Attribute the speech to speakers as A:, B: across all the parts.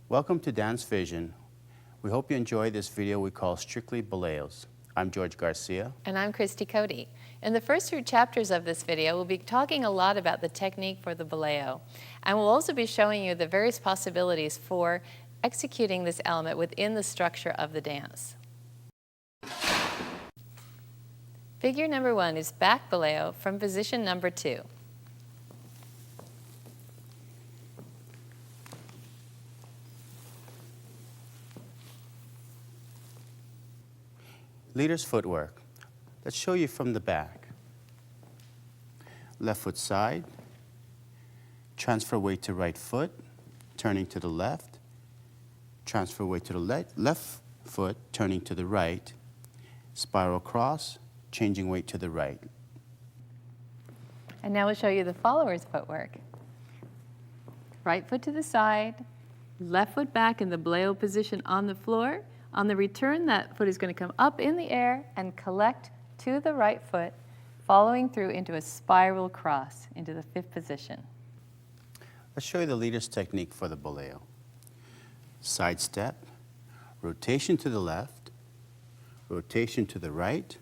A: Welcome to Dance Vision. We hope you enjoy this video we call Strictly Boleos. I'm George Garcia.
B: And I'm Christy Coté. In the first 2 chapters of this video, we'll be talking a lot about the technique for the boleo. And we'll also be showing you the various possibilities for executing this element within the structure of the dance. Figure number 1 is back boleo from position number 2.
A: Leader's footwork. Let's show you from the back. Left foot side, transfer weight to right foot, turning to the left, transfer weight to the left foot, turning to the right, spiral cross, changing weight to the right.
B: And now we'll show you the follower's footwork. Right foot to the side, left foot back in the boleo position on the floor. On the return, that foot is going to come up in the air and collect to the right foot, following through into a spiral cross into the 5th position.
A: Let's show you the leader's technique for the boleo. Side step, rotation to the left, rotation to the right.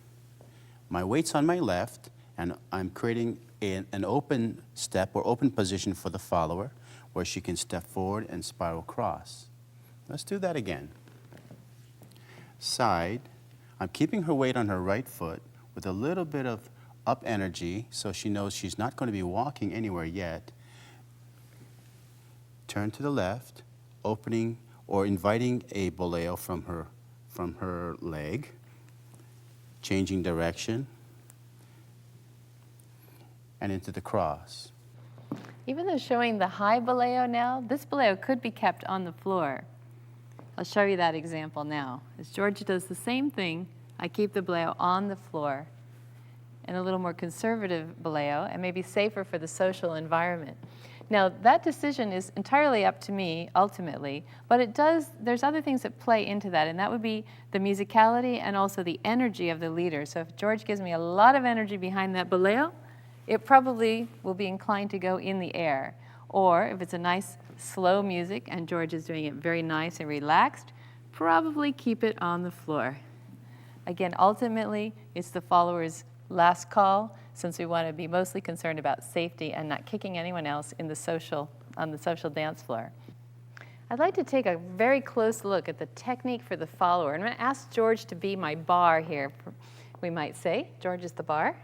A: My weight's on my left, and I'm creating an open step or open position for the follower where she can step forward and spiral cross. Let's do that again. Side, I'm keeping her weight on her right foot with a little bit of up energy so she knows she's not going to be walking anywhere yet. Turn to the left, opening or inviting a boleo from her leg, changing direction, and into the cross.
B: Even though showing the high boleo now, this boleo could be kept on the floor. I'll show you that example now. As George does the same thing, I keep the boleo on the floor in a little more conservative boleo and maybe safer for the social environment. Now, that decision is entirely up to me, ultimately, but there's other things that play into that, and that would be the musicality and also the energy of the leader. So if George gives me a lot of energy behind that boleo, it probably will be inclined to go in the air. Or if it's a nice slow music and George is doing it very nice and relaxed, probably keep it on the floor. Again, ultimately, it's the follower's last call, since we want to be mostly concerned about safety and not kicking anyone else on the social dance floor. I'd like to take a very close look at the technique for the follower. I'm going to ask George to be my bar here, we might say. George is the bar.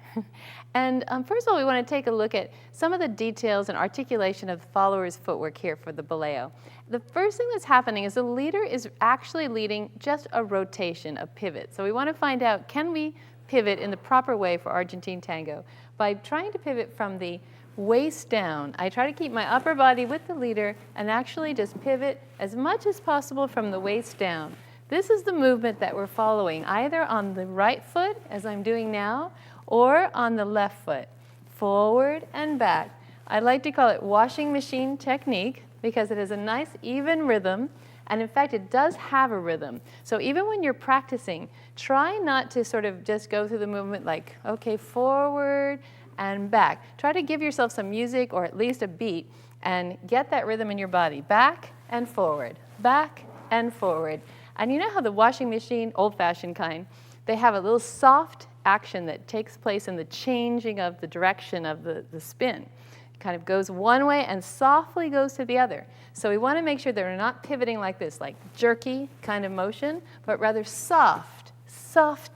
B: And first of all, we want to take a look at some of the details and articulation of the follower's footwork here for the boleo. The first thing that's happening is the leader is actually leading just a rotation, a pivot. So we want to find out, can we pivot in the proper way for Argentine tango? By trying to pivot from the waist down, I try to keep my upper body with the leader and actually just pivot as much as possible from the waist down. This is the movement that we're following, either on the right foot, as I'm doing now, or on the left foot, forward and back. I like to call it washing machine technique because it has a nice even rhythm, and in fact it does have a rhythm. So even when you're practicing, try not to sort of just go through the movement like, okay, forward and back. Try to give yourself some music or at least a beat and get that rhythm in your body. Back and forward, back and forward. And you know how the washing machine, old-fashioned kind, they have a little soft action that takes place in the changing of the direction of the spin. It kind of goes one way and softly goes to the other. So we want to make sure that we're not pivoting like this, like jerky kind of motion, but rather soft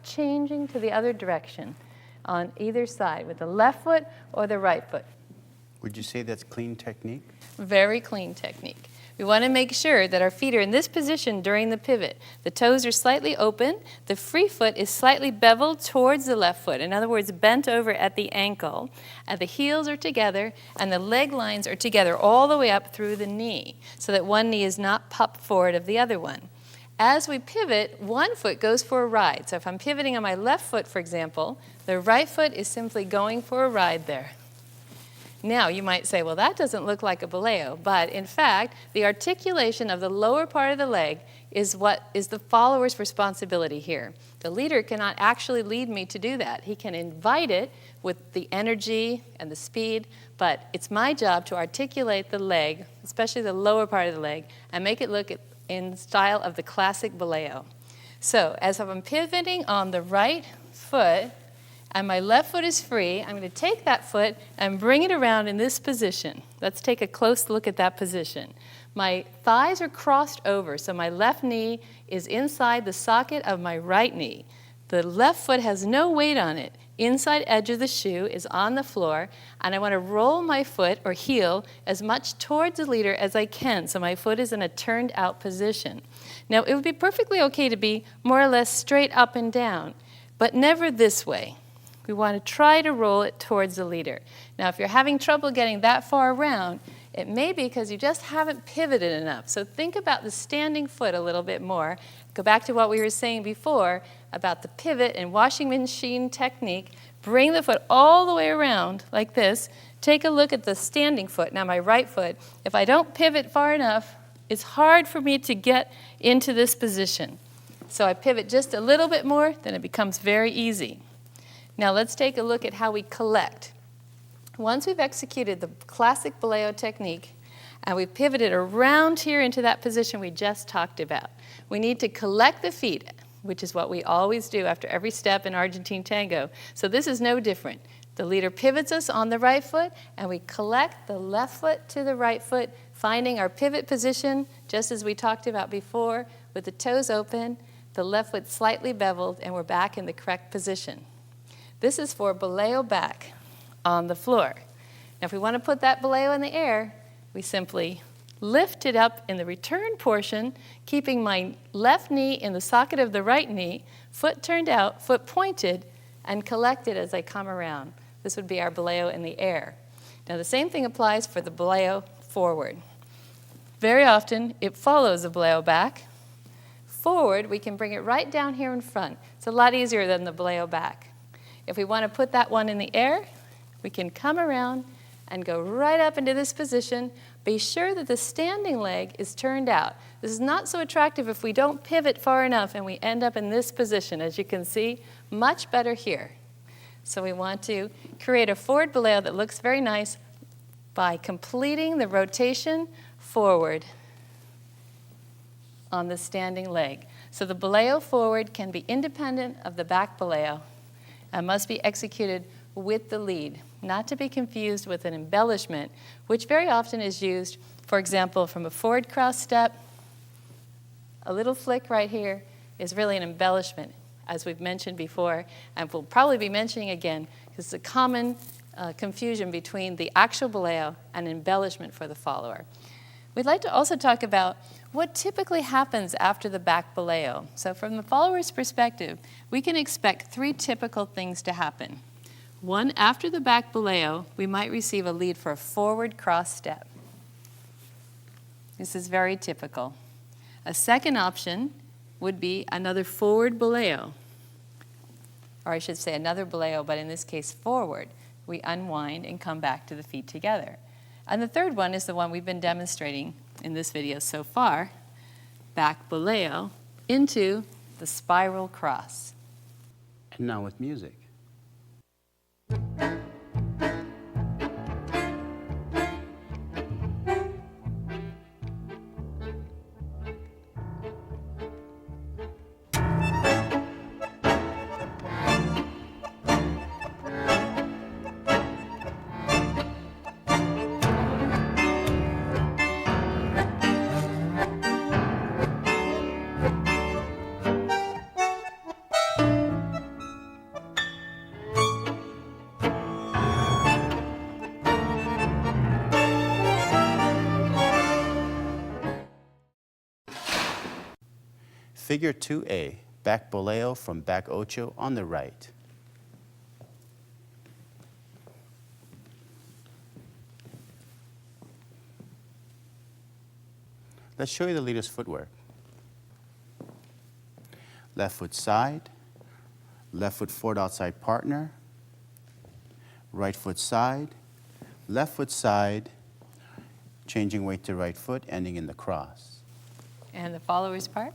B: changing to the other direction on either side with the left foot or the right foot.
A: Would you say that's clean technique?
B: Very clean technique. We want to make sure that our feet are in this position during the pivot. The toes are slightly open. The free foot is slightly beveled towards the left foot. In other words, bent over at the ankle. And the heels are together, and the leg lines are together all the way up through the knee, so that one knee is not popped forward of the other one. As we pivot, one foot goes for a ride. So if I'm pivoting on my left foot, for example, the right foot is simply going for a ride there. Now, you might say, well, that doesn't look like a boleo, but in fact, the articulation of the lower part of the leg is what is the follower's responsibility here. The leader cannot actually lead me to do that. He can invite it with the energy and the speed, but it's my job to articulate the leg, especially the lower part of the leg, and make it look in style of the classic boleo. So, as I'm pivoting on the right foot, and my left foot is free, I'm going to take that foot and bring it around in this position. Let's take a close look at that position. My thighs are crossed over, so my left knee is inside the socket of my right knee. The left foot has no weight on it. Inside edge of the shoe is on the floor, and I want to roll my foot or heel as much towards the leader as I can, so my foot is in a turned out position. Now, it would be perfectly okay to be more or less straight up and down, but never this way. We want to try to roll it towards the leader. Now, if you're having trouble getting that far around, it may be because you just haven't pivoted enough. So think about the standing foot a little bit more. Go back to what we were saying before about the pivot and washing machine technique. Bring the foot all the way around like this. Take a look at the standing foot. Now, my right foot, if I don't pivot far enough, it's hard for me to get into this position. So I pivot just a little bit more, then it becomes very easy. Now let's take a look at how we collect. Once we've executed the classic boleo technique and we've pivoted around here into that position we just talked about, we need to collect the feet, which is what we always do after every step in Argentine tango. So this is no different. The leader pivots us on the right foot and we collect the left foot to the right foot, finding our pivot position, just as we talked about before, with the toes open, the left foot slightly beveled, and we're back in the correct position. This is for boleo back on the floor. Now, if we want to put that boleo in the air, we simply lift it up in the return portion, keeping my left knee in the socket of the right knee, foot turned out, foot pointed, and collect it as I come around. This would be our boleo in the air. Now, the same thing applies for the boleo forward. Very often, it follows the boleo back. Forward, we can bring it right down here in front. It's a lot easier than the boleo back. If we want to put that one in the air, we can come around and go right up into this position. Be sure that the standing leg is turned out. This is not so attractive if we don't pivot far enough and we end up in this position. As you can see, much better here. So we want to create a forward boleo that looks very nice by completing the rotation forward on the standing leg. So the boleo forward can be independent of the back boleo and must be executed with the lead, not to be confused with an embellishment, which very often is used, for example, from a forward cross step. A little flick right here is really an embellishment, as we've mentioned before, and we'll probably be mentioning again, because it's a common confusion between the actual boleo and embellishment for the follower. We'd like to also talk about what typically happens after the back boleo. So from the follower's perspective, we can expect 3 typical things to happen. 1, after the back boleo, we might receive a lead for a forward cross step. This is very typical. A second option would be another forward boleo, or I should say another boleo, but in this case forward. We unwind and come back to the feet together. And the third one is the one we've been demonstrating in this video so far, back boleo into the spiral cross.
A: And now with music. Figure 2A, back boleo from back ocho on the right. Let's show you the leader's footwork. Left foot side, left foot forward outside partner, right foot side, left foot side, changing weight to right foot, ending in the cross.
B: And the followers part.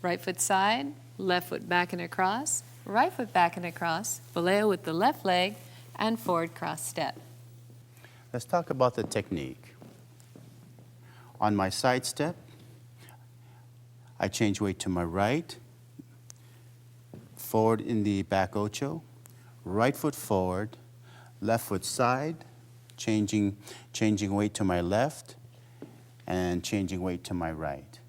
B: Right foot side, left foot back and across, right foot back and across, boleo with the left leg, and forward cross step.
A: Let's talk about the technique. On my side step, I change weight to my right, forward in the back ocho, right foot forward, left foot side, changing weight to my left, and changing weight to my right.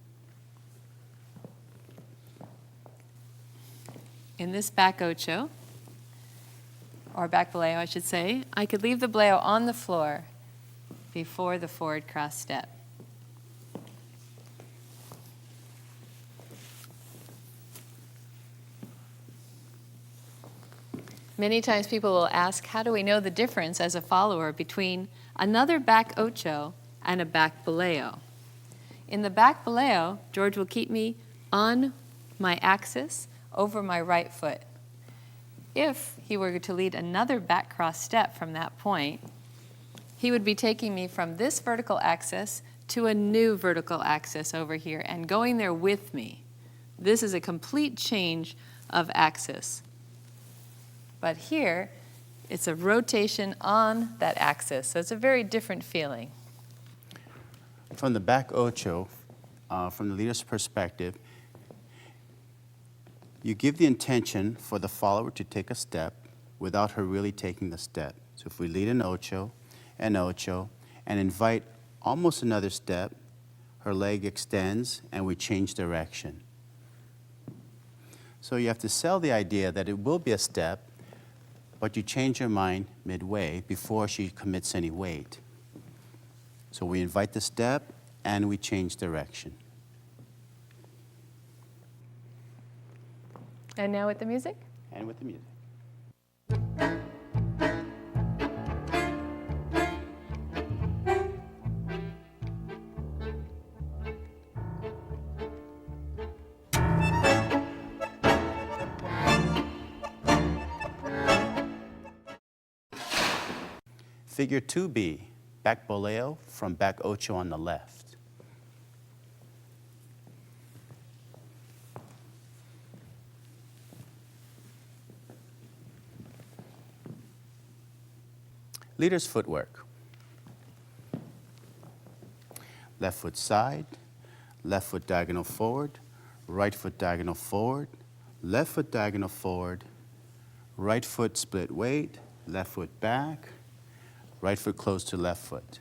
B: In this back ocho, or back boleo I should say, I could leave the boleo on the floor before the forward cross step. Many times people will ask, how do we know the difference as a follower between another back ocho and a back boleo? In the back boleo, George will keep me on my axis over my right foot. If he were to lead another back cross step from that point, he would be taking me from this vertical axis to a new vertical axis over here and going there with me. This is a complete change of axis. But here, it's a rotation on that axis, so it's a very different feeling.
A: From the back ocho, from the leader's perspective, you give the intention for the follower to take a step without her really taking the step. So if we lead an ocho, and invite almost another step, her leg extends, and we change direction. So you have to sell the idea that it will be a step, but you change your mind midway before she commits any weight. So we invite the step, and we change direction.
B: And now with the music?
A: And with the music. Figure 2B, back boleo from back ocho on the left. Leader's footwork. Left foot side, left foot diagonal forward, right foot diagonal forward, left foot diagonal forward, right foot split weight, left foot back, right foot closed to left foot.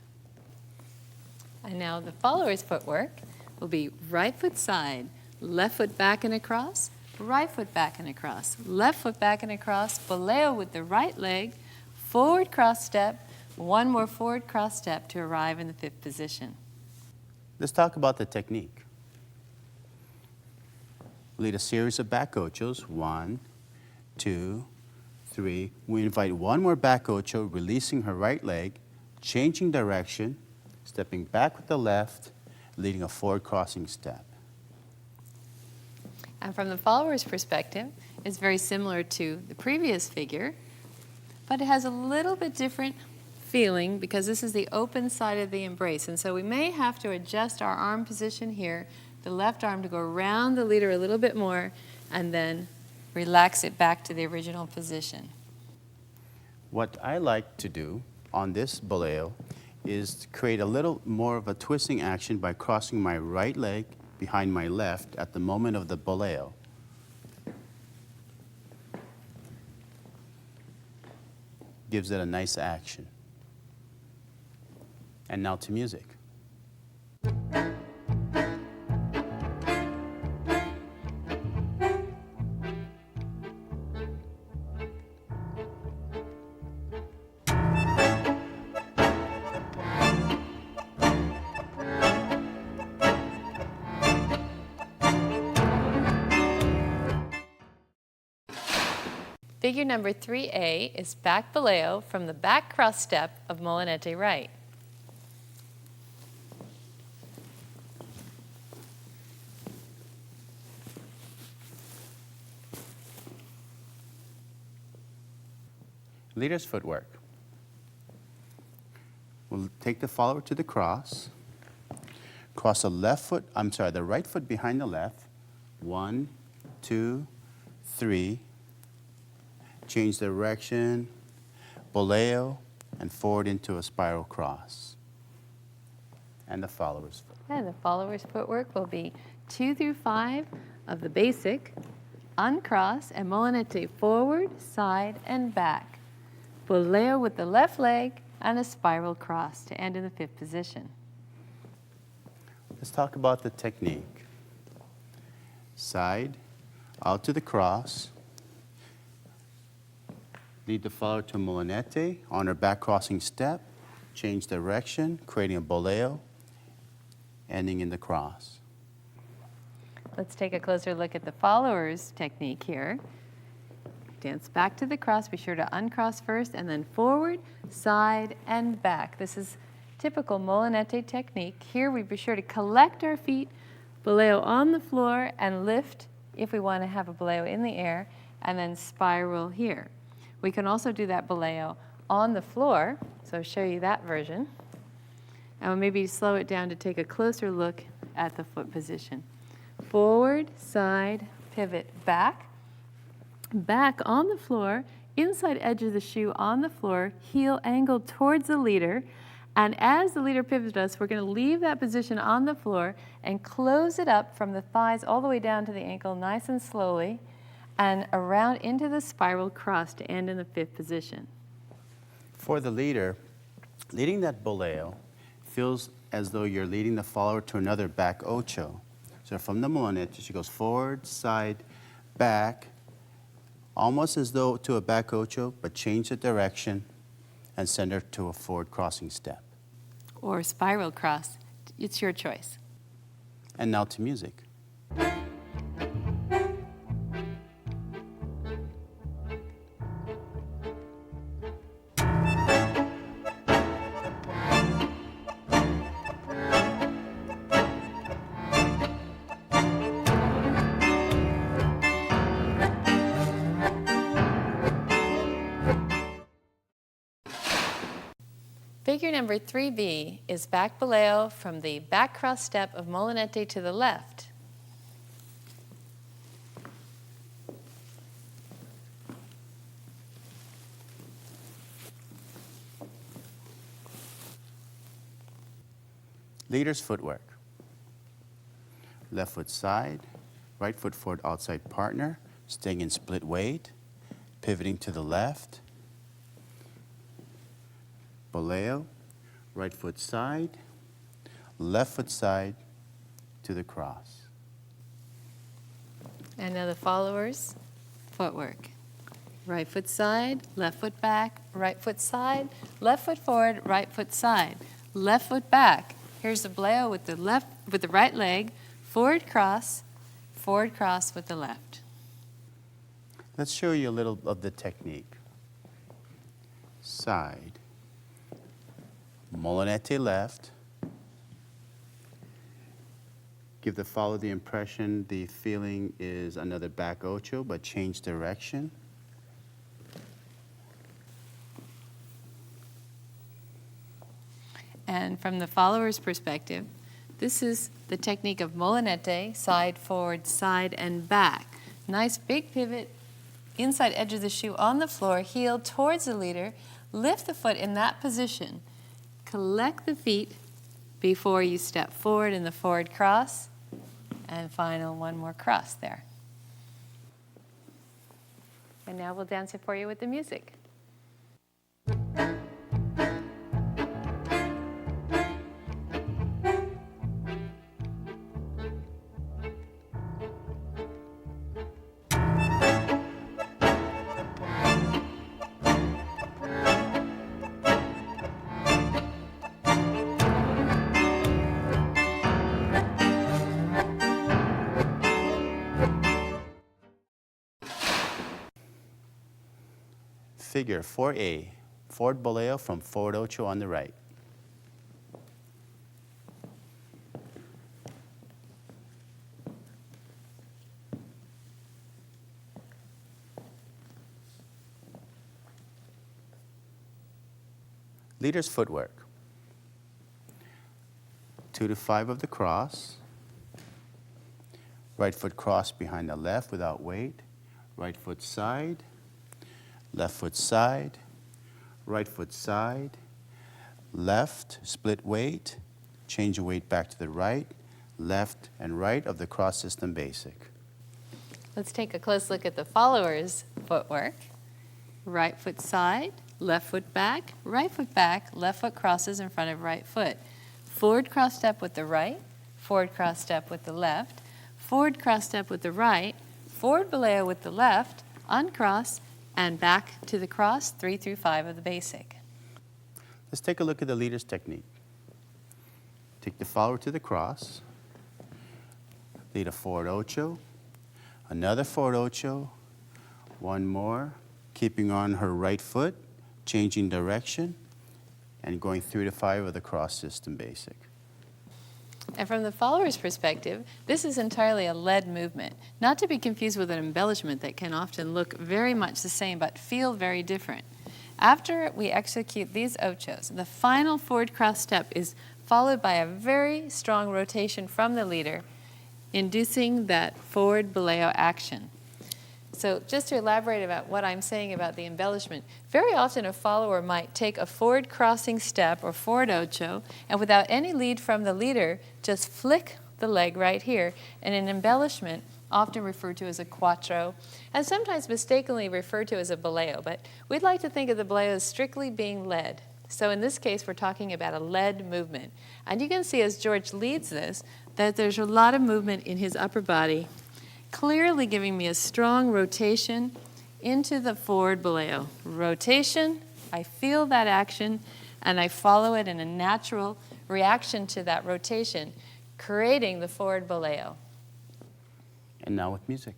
B: And now the follower's footwork will be right foot side, left foot back and across, right foot back and across, left foot back and across, boleo with the right leg, forward cross step, one more forward cross step to arrive in the fifth position.
A: Let's talk about the technique. Lead a series of back ochos, 1, 2, 3. We invite one more back ocho, releasing her right leg, changing direction, stepping back with the left, leading a forward crossing step.
B: And from the follower's perspective, it's very similar to the previous figure, but it has a little bit different feeling because this is the open side of the embrace. And so we may have to adjust our arm position here, the left arm to go around the leader a little bit more, and then relax it back to the original position.
A: What I like to do on this boleo is to create a little more of a twisting action by crossing my right leg behind my left at the moment of the boleo. Gives it a nice action. And now to music.
B: Figure number 3A is back boleo from the back cross step of molinete right.
A: Leader's footwork. take the follower to the cross, cross the the right foot behind the left, 1, 2, 3, change direction, boleo, and forward into a spiral cross. And the follower's foot.
B: And the follower's footwork will be 2 through 5 of the basic, uncross, and molinete forward, side, and back. Boleo with the left leg, and a spiral cross to end in the 5th position.
A: Let's talk about the technique. Side, out to the cross. Lead the follower to molinete on her back crossing step. Change direction, creating a boleo, ending in the cross.
B: Let's take a closer look at the follower's technique here. Dance back to the cross. Be sure to uncross first, and then forward, side, and back. This is typical molinete technique. Here we be sure to collect our feet, boleo on the floor, and lift if we want to have a boleo in the air, and then spiral here. We can also do that boleo on the floor, so I'll show you that version. And we'll maybe slow it down to take a closer look at the foot position. Forward, side, pivot, back. Back on the floor, inside edge of the shoe on the floor, heel angled towards the leader. And as the leader pivots us, we're going to leave that position on the floor and close it up from the thighs all the way down to the ankle, nice and slowly, and around into the spiral cross to end in the 5th position.
A: For the leader, leading that boleo feels as though you're leading the follower to another back ocho. So from the molinete, she goes forward, side, back, almost as though to a back ocho, but change the direction and send her to a forward crossing step.
B: Or spiral cross. It's your choice.
A: And now to music.
B: Figure number 3B is back boleo from the back cross step of molinete to the left.
A: Leader's footwork. Left foot side, right foot forward outside partner, staying in split weight, pivoting to the left. Boleo, right foot side, left foot side to the cross.
B: And now the followers' footwork. Right foot side, left foot back, right foot side, left foot forward, right foot side, left foot back. Here's the boleo with the right leg, forward cross with the left.
A: Let's show you a little of the technique. Side, molinete left. Give the follower the impression the feeling is another back ocho, but change direction.
B: And from the follower's perspective, this is the technique of molinete, side, forward, side, and back. Nice big pivot, inside edge of the shoe on the floor, heel towards the leader, lift the foot in that position. Collect the feet before you step forward in the forward cross, and final one more cross there. And now we'll dance it for you with the music.
A: Figure 4A, forward boleo from forward ocho on the right. Leader's footwork. Left foot side, right foot forward outside partner, staying in split weight, pivoting to the left. Boleo, right foot side, left foot forward, right foot side, left foot back. Here's the boleo with the left foot 2 to 5 of the cross. Right foot cross behind the left without weight. Right foot side, left foot side, right foot side, left, split weight, change the weight back to the right, left and right of the cross system basic.
B: Let's take a close look at the followers' footwork. Right foot side, left foot back, left foot crosses in front of right foot. Forward cross step with the right, forward cross step with the left, forward cross step with the right, forward Boleo with the left, uncross, and back to the cross, 3 through 5 of the basic.
A: Let's take a look at the leader's technique. Take the follower to the cross, lead a forward ocho, another forward ocho, one more, keeping on her right foot, changing direction, and going 3 to 5 of the cross system basic.
B: And from the follower's perspective, this is entirely a lead movement, not to be confused with an embellishment that can often look very much the same but feel very different. After we execute these ochos, the final forward cross step is followed by a very strong rotation from the leader, inducing that forward Boleo action. So just to elaborate about what I'm saying about the embellishment, very often a follower might take a forward crossing step or forward ocho, and without any lead from the leader, just flick the leg right here, and an embellishment, often referred to as a quattro, and sometimes mistakenly referred to as a boleo, but we'd like to think of the boleo as strictly being led. So in this case, we're talking about a lead movement. And you can see as George leads this, that there's a lot of movement in his upper body, clearly giving me a strong rotation into the forward Boleo. Rotation, I feel that action, and I follow it in a natural reaction to that rotation, creating the forward Boleo.
A: And now with music.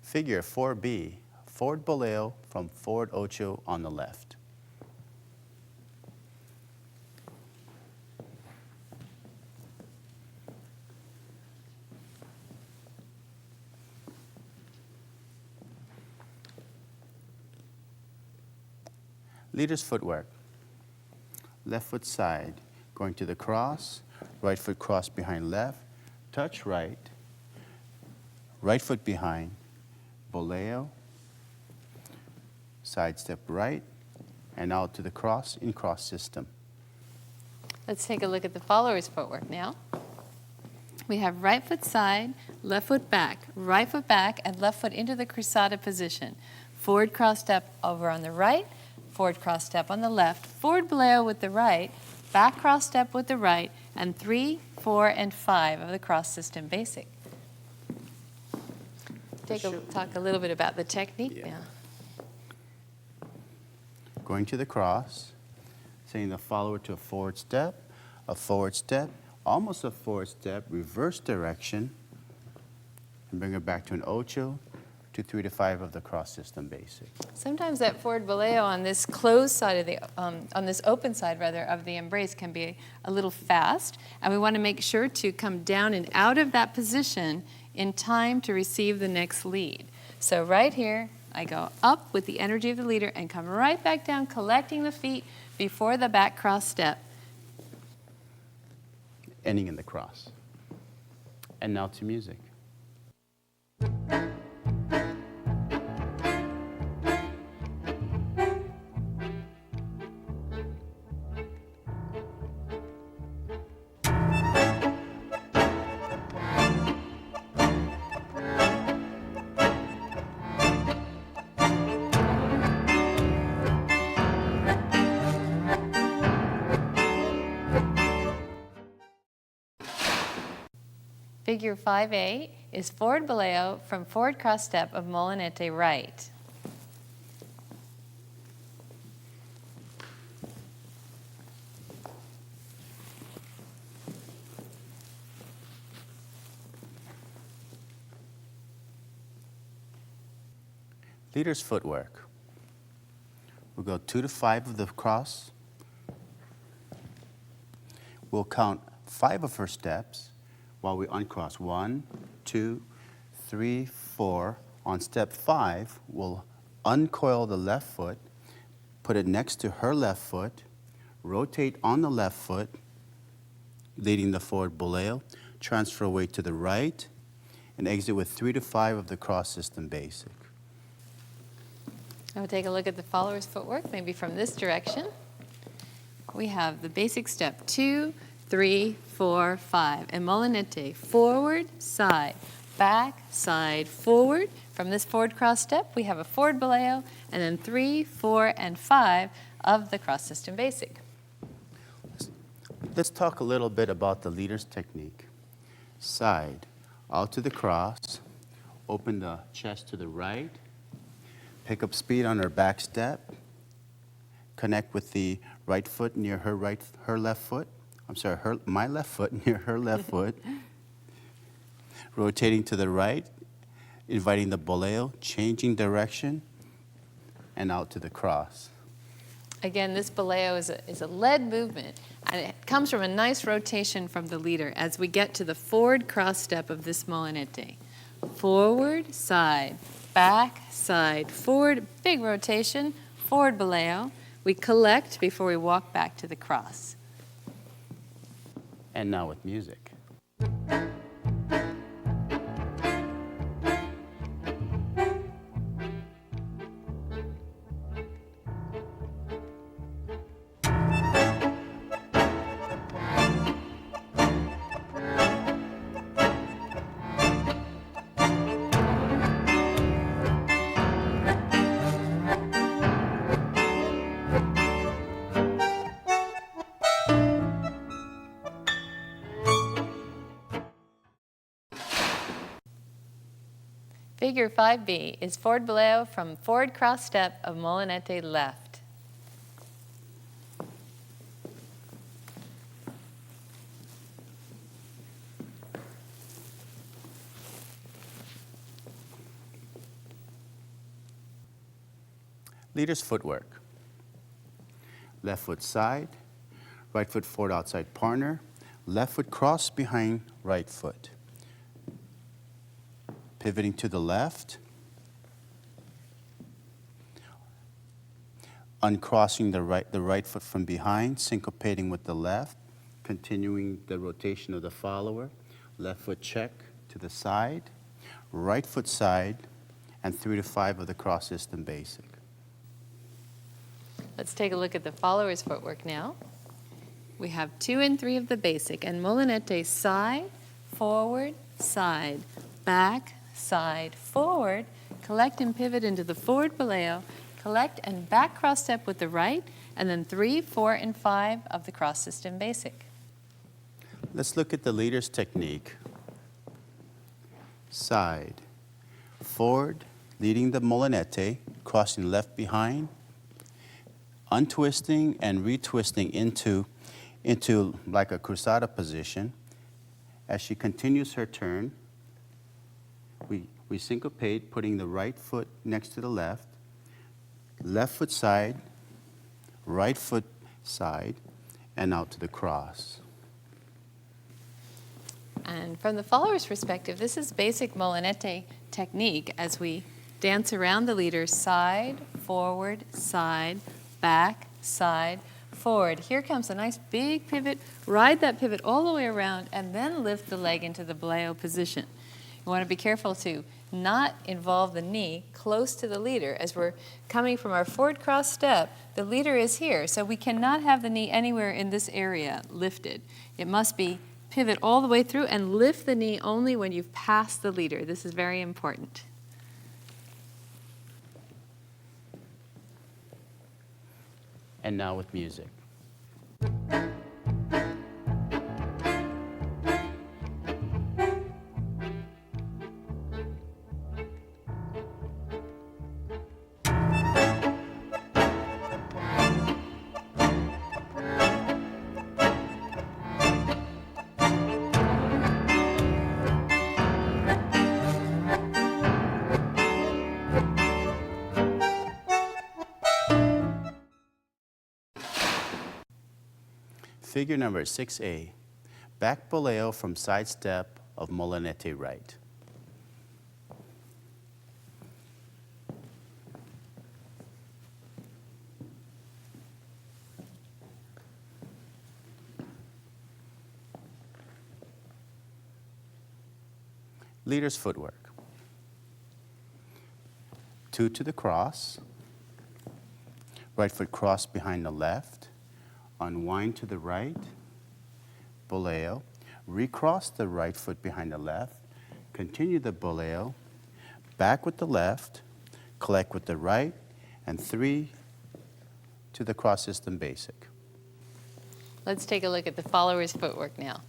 A: Figure 4B, forward Boleo from forward ocho on the left. Leader's footwork. Left foot side, going to the cross, right foot cross behind left, touch right, right foot behind, Boleo, side step right, and out to the cross in cross system.
B: Let's take a look at the follower's footwork now. We have right foot side, left foot back, and left foot into the cruzada position. Forward cross step over on the right, forward cross step on the left, forward Boleo with the right, back cross step with the right, and 3, 4, and 5 of the cross system basic. Talk a little bit about the technique now.
A: Going to the cross, sending the follower to a forward step, almost a forward step, reverse direction, and bring it back to an ocho, to 3 to 5 of the cross system basic.
B: Sometimes that forward Boleo on this closed side of the, on this open side rather of the embrace can be a little fast, and we want to make sure to come down and out of that position in time to receive the next lead. So right here, I go up with the energy of the leader and come right back down, collecting the feet before the back cross step.
A: Ending in the cross. And now to music.
B: Figure 5A is forward Boleo from forward cross step of molinete right.
A: Leader's footwork. We'll go 2 to 5 of the cross. We'll count 5 of her steps while we uncross. 1, 2, 3, 4. On step 5, we'll uncoil the left foot, put it next to her left foot, rotate on the left foot, leading the forward boleo, transfer weight to the right, and exit with 3 to 5 of the cross system basic.
B: Now we'll take a look at the follower's footwork, maybe from this direction. We have the basic step 2, 3, 4, 5. And molinete, forward, side, back, side, forward. From this forward cross step, we have a forward boleo, and then 3, 4, and 5 of the cross system basic.
A: Let's talk a little bit about the leader's technique. Side, out to the cross, open the chest to the right, pick up speed on her back step, connect with the right foot near her left foot. I'm sorry, my left foot near her left foot. Rotating to the right, inviting the boleo, changing direction, and out to the cross.
B: Again, this boleo is a lead movement, and it comes from a nice rotation from the leader as we get to the forward cross step of this molinete. Forward, side, back, side, forward, big rotation, forward boleo. We collect before we walk back to the cross.
A: And now with music.
B: Figure 5B is forward boleo from forward cross step of molinete left.
A: Leader's footwork. Left foot side, right foot forward outside partner, left foot cross behind right foot. Pivoting to the left, uncrossing the right foot from behind, syncopating with the left, continuing the rotation of the follower, left foot check to the side, right foot side, and 3 to 5 of the cross system basic.
B: Let's take a look at the follower's footwork now. We have 2 and 3 of the basic, and molinete side, forward, side, back, side, forward, collect and pivot into the forward boleo, collect and back cross step with the right, and then 3, 4, and 5 of the cross system basic.
A: Let's look at the leader's technique. Side, forward, leading the molinete, crossing left behind, untwisting and retwisting into like a cruzada position. As she continues her turn, we syncopate, putting the right foot next to the left foot side, right foot side, and out to the cross.
B: And from the follower's perspective, this is basic molinete technique as we dance around the leader side, forward, side, back, side, forward. Here comes a nice big pivot. Ride that pivot all the way around and then lift the leg into the boleo position. You want to be careful to not involve the knee close to the leader. As we're coming from our forward cross step, the leader is here, so we cannot have the knee anywhere in this area lifted. It must be pivot all the way through and lift the knee only when you've passed the leader. This is very important.
A: And now with music. Figure number 6A, back boleo from side step of molinete right. Leader's footwork. 2 to the cross, right foot cross behind the left, unwind to the right, boleo, recross the right foot behind the left, continue the boleo, back with the left, collect with the right, and 3 to the cross system basic.
B: Let's take a look at the follower's footwork now.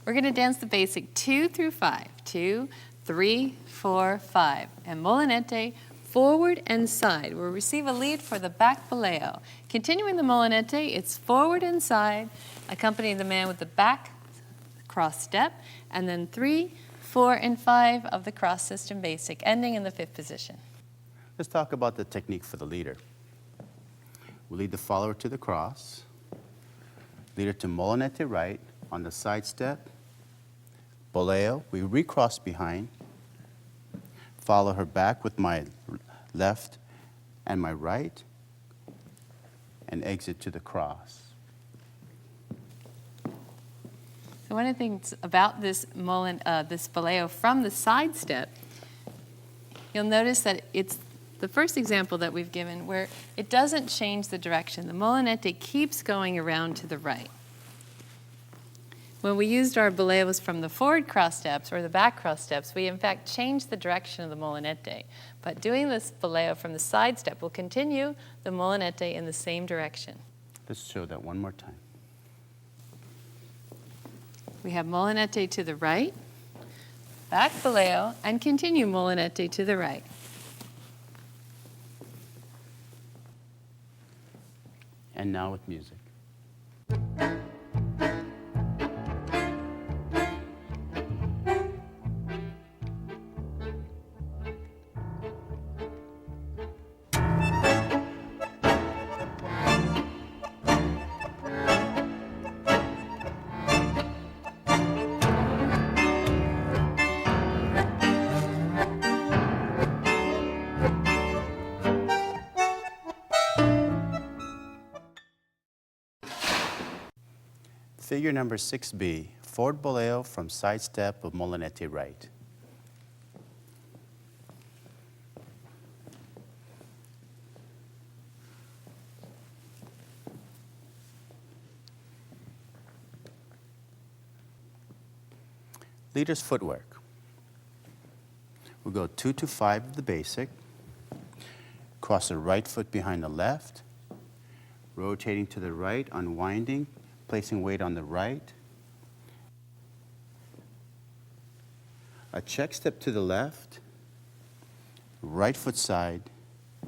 B: We're going to dance the basic 2 through 5. 2, 3, 4, 5. And molinete, forward and side. We'll receive a lead for the back boleo. Continuing the molinete, it's forward and side, accompanying the man with the back cross step, and then 3, 4, and 5 of the cross system basic, ending in the 5th position.
A: Let's talk about the technique for the leader. We lead the follower to the cross, leader to molinete right on the side step, boleo, we recross behind, follow her back with my left and my right, and exit to the cross.
B: So one of the things about this boleo from the side step, you'll notice that it's the first example that we've given where it doesn't change the direction. The molinete keeps going around to the right. When we used our boleos from the forward cross steps or the back cross steps, we in fact changed the direction of the molinete. But doing this boleo from the side step will continue the molinete in the same direction.
A: Let's show that one more time.
B: We have molinete to the right, back boleo, and continue molinete to the right.
A: And now with music. Figure number 6B, forward boleo from side step of molinete right. Leader's footwork. We'll go 2 to 5 of the basic, cross the right foot behind the left, rotating to the right, unwinding, placing weight on the right, a check step to the left, right foot side,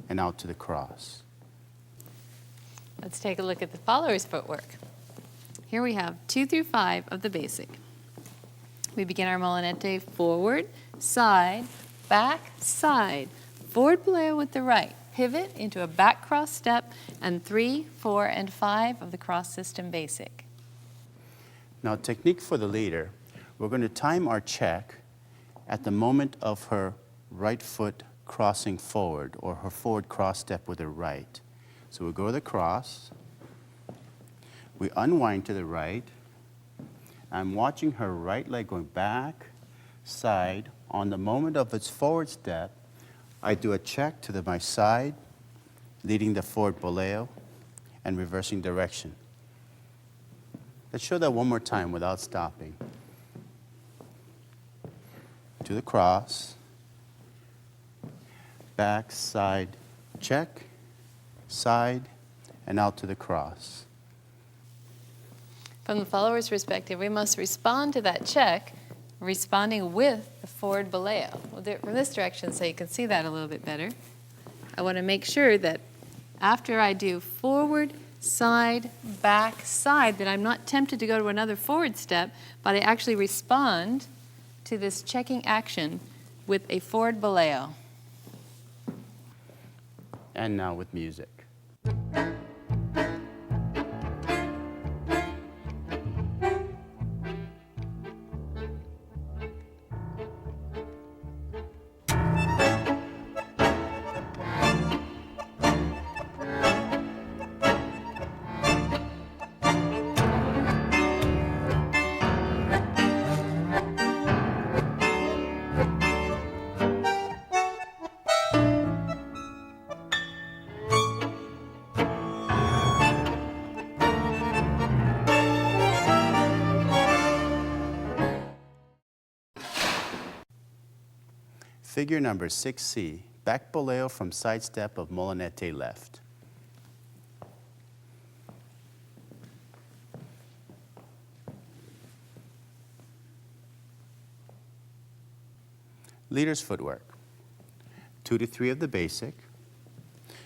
A: and out to the cross.
B: Let's take a look at the follower's footwork. Here we have 2 through 5 of the basic. We begin our molinete forward, side, back, side, forward boleo with the right, pivot into a back cross step, and 3, 4, and 5 of the cross system basic.
A: Now, technique for the leader, we're going to time our check at the moment of her right foot crossing forward, or her forward cross step with her right. So we go to the cross, we unwind to the right. I'm watching her right leg going back, side. On the moment of its forward step, I do a check to my side, leading the forward boleo, and reversing direction. Let's show that one more time without stopping. To the cross, back, side, check, side, and out to the cross.
B: From the follower's perspective, we must respond to that check, responding with the forward boleo. We'll do it from this direction so you can see that a little bit better. I want to make sure that after I do forward, side, back, side, that I'm not tempted to go to another forward step, but I actually respond to this checking action with a forward boleo.
A: And now with music. Figure number 6C, back boleo from side step of molinete left. Leader's footwork. 2 to 3 of the basic.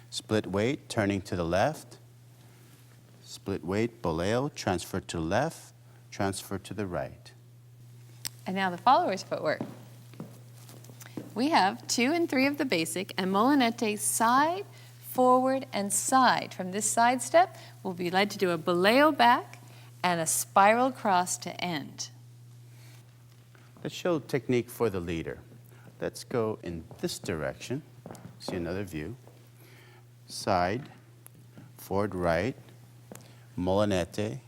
A: Split weight, turning to the left. Split weight, boleo, transfer to the left, transfer to the right.
B: And now the follower's footwork. We have 2 and 3 of the basic and molinete side, forward, and side. From this side step, we'll be led to do a boleo back and a spiral cross to end.
A: Let's show technique for the leader. Let's go in this direction. See another view. Side, forward right, molinete.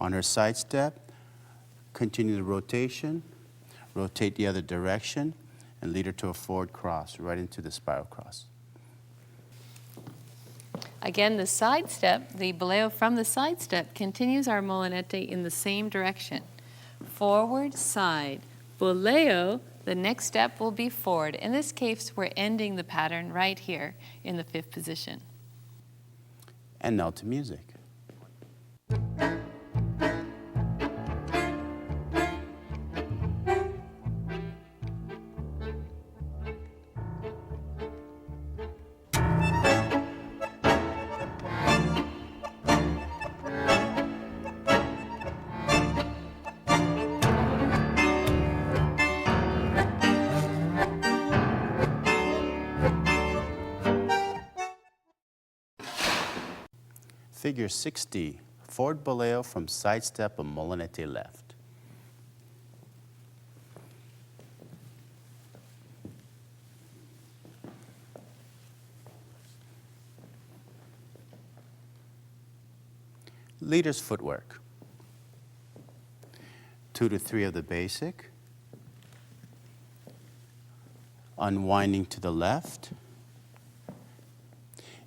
A: On her side step, continue the rotation, rotate the other direction, and lead her to a forward cross, right into the spiral cross.
B: Again, the side step, the boleo from the side step, continues our molinete in the same direction. Forward, side, boleo, the next step will be forward. In this case, we're ending the pattern right here in the 5th position.
A: And now to music. Figure 6D, forward boleo from side step of molinete left. Leader's footwork. 2 to 3 of the basic. Unwinding to the left.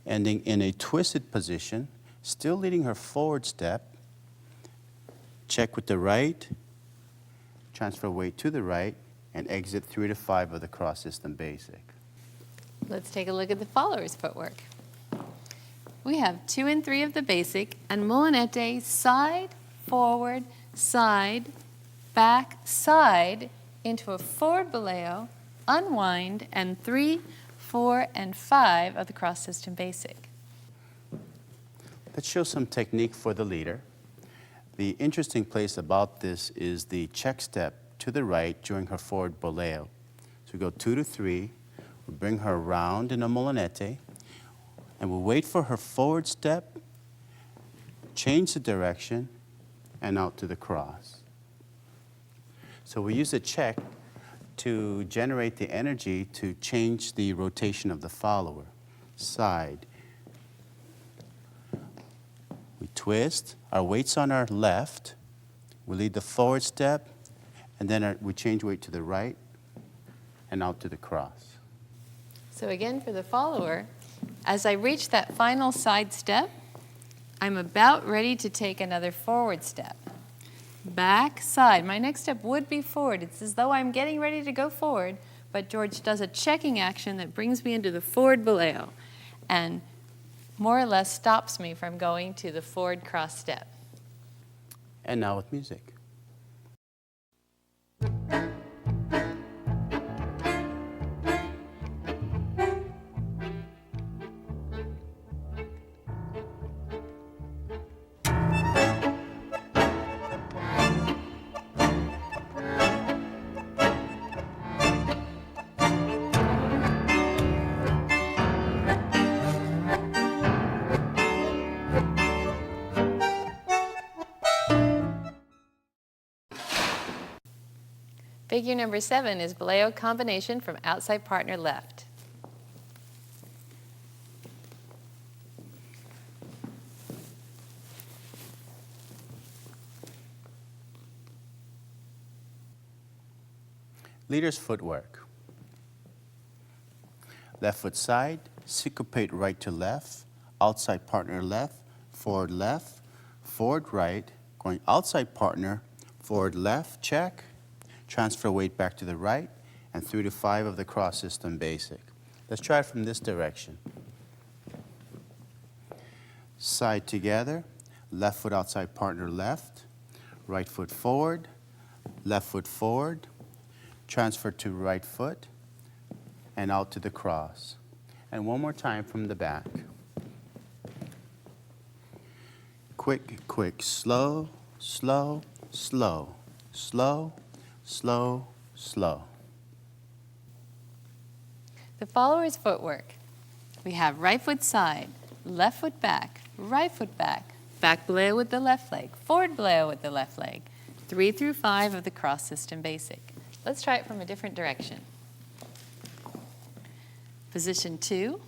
A: Ending in a twisted position. Still leading her forward step, check with the right, transfer weight to the right, and exit 3 to 5 of the cross system basic.
B: Let's take a look at the follower's footwork. We have 2 and 3 of the basic and molinete side, forward, side, back, side into a forward boleo, unwind, and 3, 4, and 5 of the cross system basic.
A: Let's show some technique for the leader. The interesting place about this is the check step to the right during her forward boleo. So we go 2 to 3, we bring her around in a molinete, and we'll wait for her forward step, change the direction, and out to the cross. So we use a check to generate the energy to change the rotation of the follower. Side. We twist, our weight's on our left, we lead the forward step, and then we change weight to the right and out to the cross.
B: So again, for the follower, as I reach that final side step, I'm about ready to take another forward step. Back, side. My next step would be forward. It's as though I'm getting ready to go forward, but George does a checking action that brings me into the forward boleo and more or less stops me from going to the forward cross step.
A: And now with music.
B: Figure number 7 is boleo combination from outside partner left.
A: Leader's footwork. Left foot side, syncopate right to left, outside partner left, forward right, going outside partner, forward left, check, transfer weight back to the right, and 3 to 5 of the cross system basic. Let's try it from this direction. Side together, left foot outside partner left, right foot forward, left foot forward, transfer to right foot, and out to the cross. And one more time from the back. Quick, quick, slow, slow, slow, slow, slow, slow.
B: The follower's footwork. We have right foot side, left foot back, right foot back, back boleo with the left leg, forward boleo with the left leg, 3 through 5 of the cross system basic. Let's try it from a different direction. Position 2,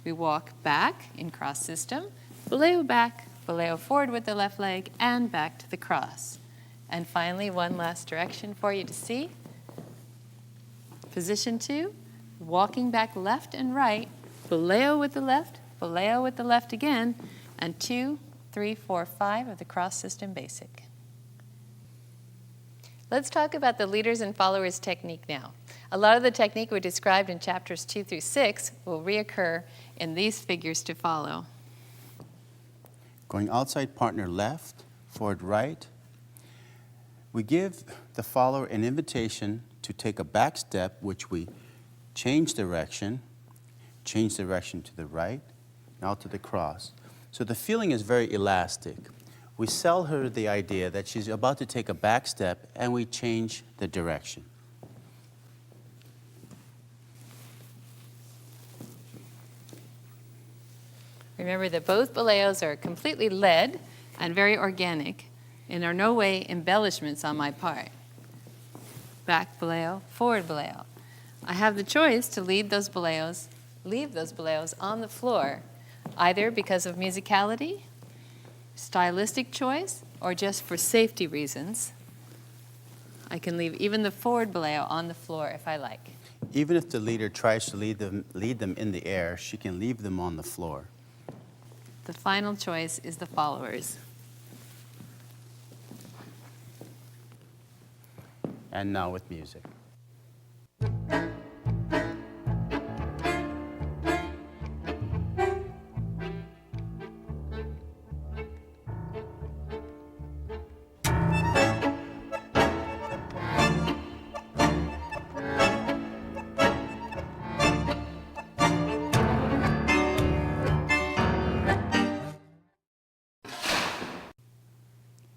B: we walk back in cross system, boleo back, boleo forward with the left leg, and back to the cross. And finally, one last direction for you to see. Position 2, walking back left and right, boleo with the left again, and 2, 3, 4, 5 of the cross system basic. Let's talk about the leaders and followers technique now. A lot of the technique we described in chapters 2 through 6 will reoccur in these figures to follow.
A: Going outside partner left, forward right. We give the follower an invitation to take a back step, which we change direction to the right, now to the cross. So the feeling is very elastic. We sell her the idea that she's about to take a back step, and we change the direction.
B: Remember that both boleos are completely led and very organic and are no way embellishments on my part. Back boleo, forward boleo. I have the choice to leave those boleos on the floor, either because of musicality, stylistic choice, or just for safety reasons. I can leave even the forward boleo on the floor if I like.
A: Even if the leader tries to lead them in the air, she can leave them on the floor.
B: The final choice is the followers.
A: And now with music.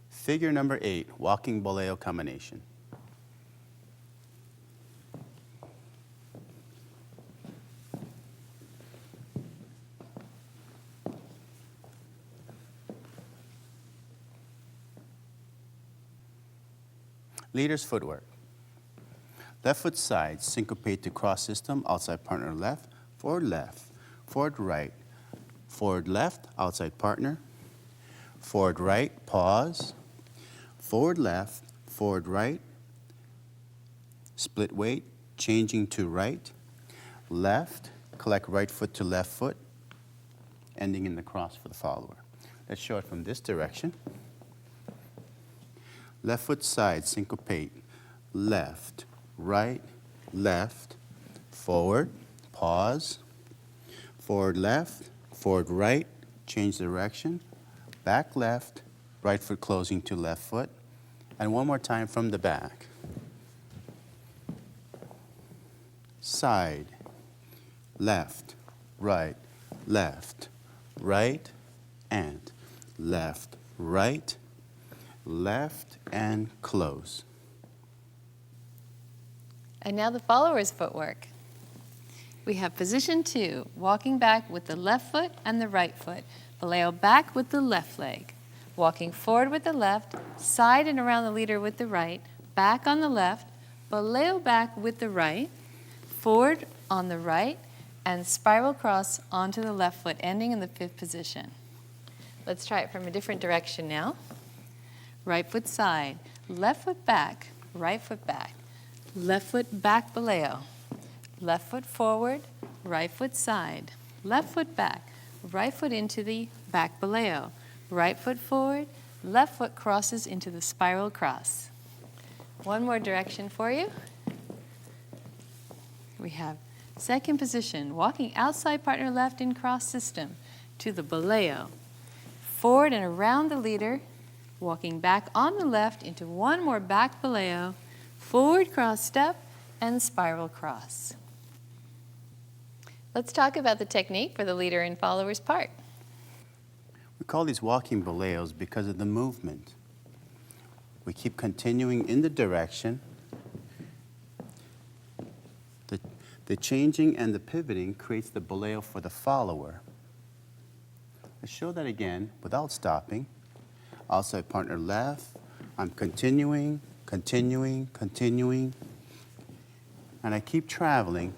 A: Figure number 8, walking boleo combination. Leader's footwork. Left foot side, syncopate to cross system, outside partner left, forward right, forward left, outside partner, forward right, pause, forward left, forward right, split weight, changing to right, left, collect right foot to left foot, ending in the cross for the follower. Let's show it from this direction. Left foot side, syncopate, left, right, left, forward, pause, forward left, forward right, change direction, back left, right foot closing to left foot, and one more time from the back. Side, left, right, and left, right, left, and close.
B: And now the follower's footwork. We have position 2, walking back with the left foot and the right foot. Boleo back with the left leg. Walking forward with the left, side and around the leader with the right, back on the left, boleo back with the right, forward on the right, and spiral cross onto the left foot, ending in the 5th position. Let's try it from a different direction now. Right foot side, left foot back, right foot back, left foot back boleo, left foot forward, right foot side, left foot back, right foot into the back boleo, right foot forward, left foot crosses into the spiral cross. One more direction for you. We have second position, walking outside partner left in cross system to the Boleo. Forward and around the leader, walking back on the left into one more back Boleo, forward cross step, and spiral cross. Let's talk about the technique for the leader and follower's part.
A: We call these walking boleos because of the movement. We keep continuing in the direction. The changing and the pivoting creates the boleo for the follower. Let's show that again without stopping. Outside partner left. I'm continuing, continuing, continuing. And I keep traveling,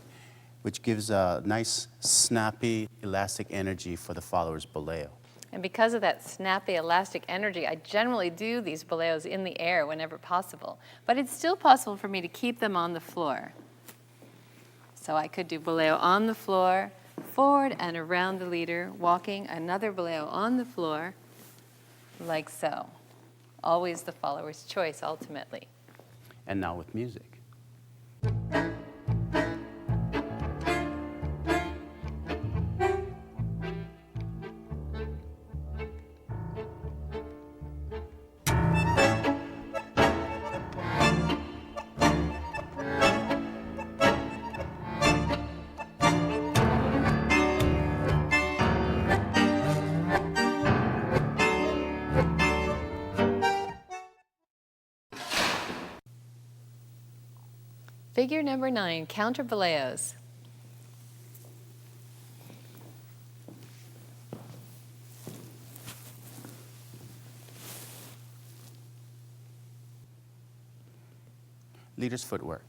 A: which gives a nice, snappy, elastic energy for the follower's boleo.
B: And because of that snappy, elastic energy, I generally do these boleos in the air whenever possible. But it's still possible for me to keep them on the floor. So I could do boleo on the floor, forward and around the leader, walking another boleo on the floor, like so. Always the follower's choice, ultimately.
A: And now with music.
B: Figure number 9, counter boleos.
A: Leader's footwork.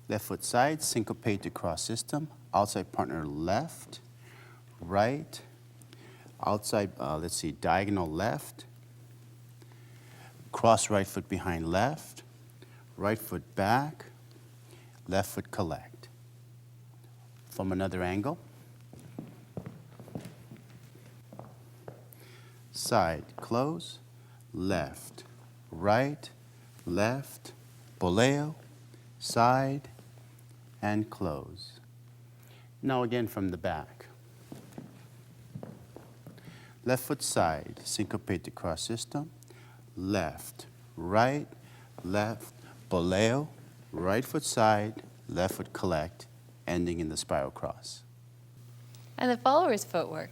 A: Left foot side, syncopate to cross system. Outside partner left, right. Outside, diagonal left. Cross right foot behind left. Right foot back. Left foot collect. From another angle. Side, close. Left, right, left, boleo, side, and close. Now again from the back. Left foot side, syncopate to cross system. Left, right, left, boleo, right foot side, left foot collect, ending in the spiral cross.
B: And the follower's footwork.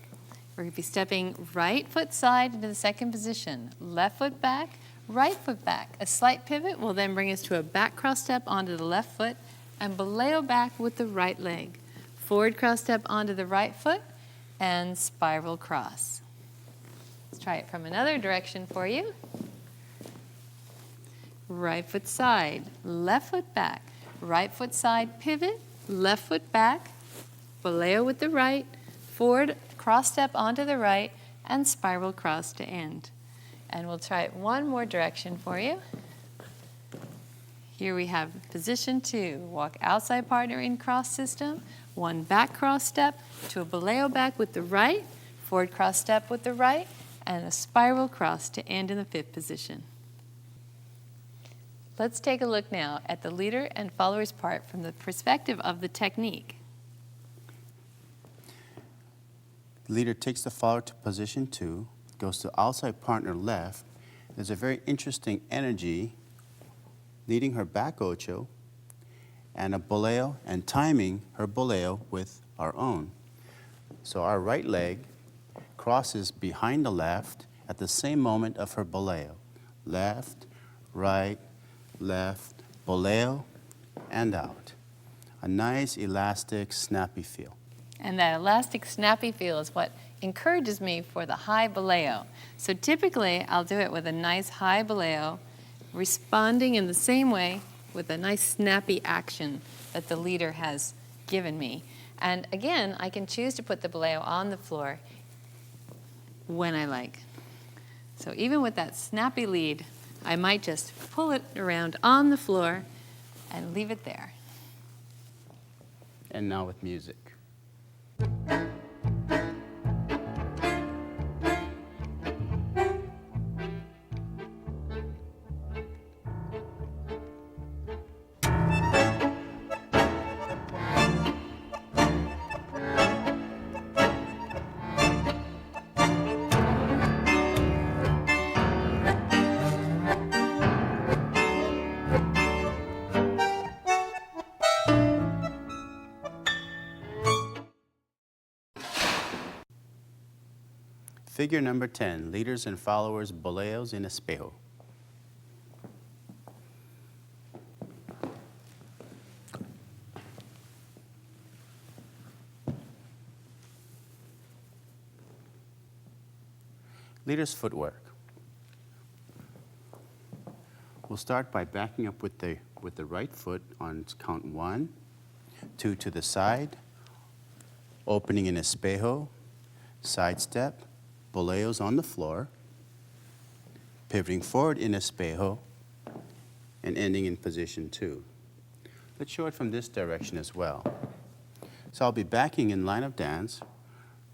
B: We're going to be stepping right foot side into the second position, left foot back, right foot back. A slight pivot will then bring us to a back cross step onto the left foot and boleo back with the right leg. Forward cross step onto the right foot and spiral cross. Let's try it from another direction for you. Right foot side, left foot back, right foot side pivot, left foot back, boleo with the right, forward cross step onto the right, and spiral cross to end. And we'll try it one more direction for you. Here we have position 2, walk outside partner in cross system, one back cross step to a boleo back with the right, forward cross step with the right, and a spiral cross to end in the 5th position. Let's take a look now at the leader and follower's part from the perspective of the technique.
A: The leader takes the follower to position 2, goes to outside partner left. There's a very interesting energy leading her back ocho and a boleo and timing her boleo with our own. So our right leg crosses behind the left at the same moment of her boleo. Left, right, left, boleo, and out. A nice, elastic, snappy feel.
B: And that elastic, snappy feel is what encourages me for the high boleo. So typically, I'll do it with a nice high boleo, responding in the same way with a nice snappy action that the leader has given me. And again, I can choose to put the boleo on the floor when I like. So even with that snappy lead, I might just pull it around on the floor and leave it there.
A: And now with music. Figure number 10, leaders and followers, Boleos in espejo. Leaders' footwork. We'll start by backing up with the right foot on count 1, 2 to the side, opening in espejo, side step, Boleos on the floor, pivoting forward in espejo, and ending in position 2. Let's show it from this direction as well. So I'll be backing in line of dance,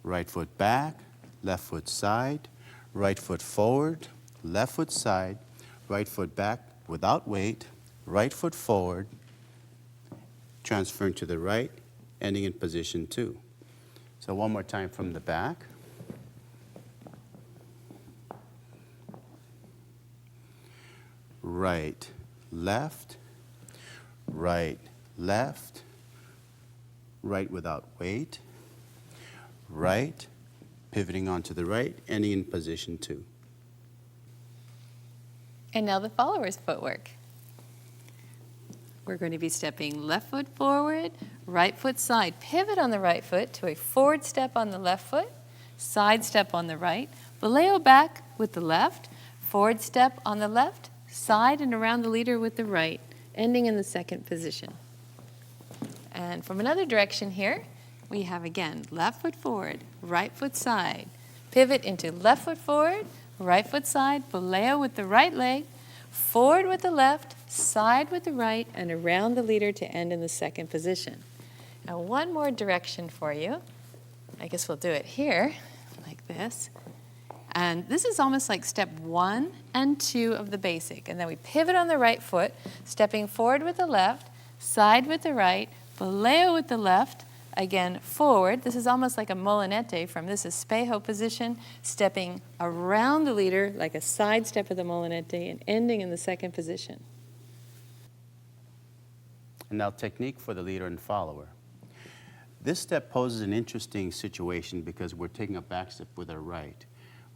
A: right foot back, left foot side, right foot forward, left foot side, right foot back without weight, right foot forward, transferring to the right, ending in position 2. So one more time from the back. Right, left, right, left, right without weight, right, pivoting onto the right, ending in position 2.
B: And now the follower's footwork. We're going to be stepping left foot forward, right foot side, pivot on the right foot to a forward step on the left foot, side step on the right, boleo back with the left, forward step on the left, side and around the leader with the right, ending in the second position. And from another direction here, we have again left foot forward, right foot side, pivot into left foot forward, right foot side, boleo with the right leg, forward with the left, side with the right, and around the leader to end in the second position. Now one more direction for you. I guess we'll do it here, like this. And this is almost like step 1 and 2 of the basic. And then we pivot on the right foot, stepping forward with the left, side with the right, boleo with the left, again forward. This is almost like a molinete from this espejo position, stepping around the leader like a side step of the molinete and ending in the second position.
A: And now technique for the leader and follower. This step poses an interesting situation because we're taking a back step with our right.